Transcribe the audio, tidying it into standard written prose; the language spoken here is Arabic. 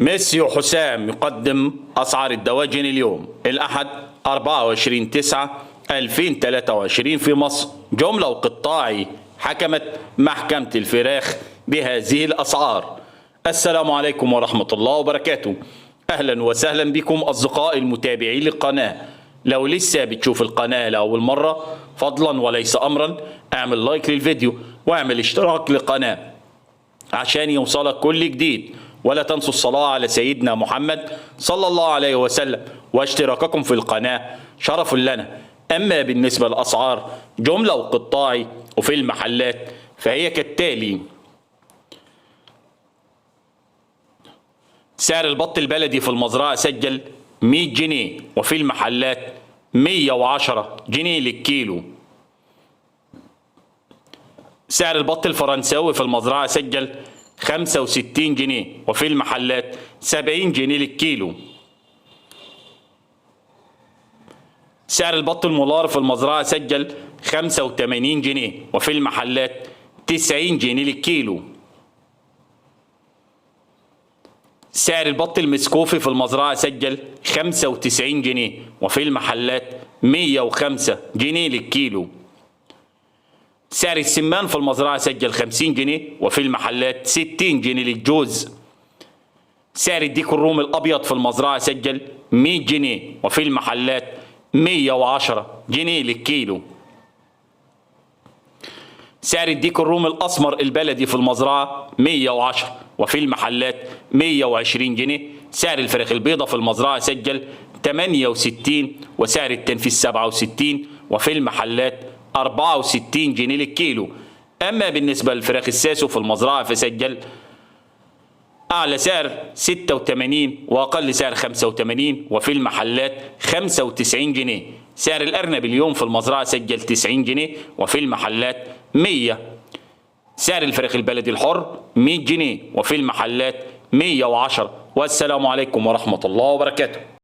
ميسيو حسام يقدم أسعار الدواجن اليوم الأحد 24/9/2023 في مصر. جملة وقطاعي حكمت محكمة الفراخ بهذه الأسعار. السلام عليكم ورحمة الله وبركاته. أهلا وسهلا بكم أصدقائي المتابعين للقناة. لو لسه بتشوف القناة لأول مرة فضلا وليس أمرا اعمل لايك للفيديو واعمل اشتراك للقناة عشان يوصلك كل جديد، ولا تنسوا الصلاة على سيدنا محمد صلى الله عليه وسلم، واشتراككم في القناة شرف لنا. أما بالنسبة للأسعار جملة وقطاعي وفي المحلات فهي كالتالي: سعر البط البلدي في المزرعة سجل 100 جنيه وفي المحلات 110 جنيه للكيلو. سعر البط الفرنساوي في المزرعة سجل 65 جنيه وفي المحلات 70 جنيه للكيلو. سعر البط المولار في المزرعة سجل 85 جنيه وفي المحلات 90 جنيه للكيلو. سعر البط المسكوفي في المزرعة سجل 95 جنيه وفي المحلات 105 جنيه للكيلو. سعر السمان في المزرعة سجل 50 جنيه وفي المحلات 60 جنيه للجوز. سعر الديك الرومي الأبيض في المزرعة سجل 100 جنيه وفي المحلات 110 جنيه للكيلو. سعر الديك الرومي الأسمر البلدي في المزرعة 110 وفي المحلات 120 جنيه. سعر الفراخ البيضة في المزرعة سجل 68 وسعر التنفيذ 67 وفي المحلات 64 جنيه للكيلو. أما بالنسبة للفراخ الساسو في المزرعة فسجل أعلى سعر 86 وأقل سعر 85 وفي المحلات 95 جنيه. سعر الأرنب اليوم في المزرعة سجل 90 جنيه وفي المحلات 100. سعر الفراخ البلدي الحر 100 جنيه وفي المحلات 110. والسلام عليكم ورحمة الله وبركاته.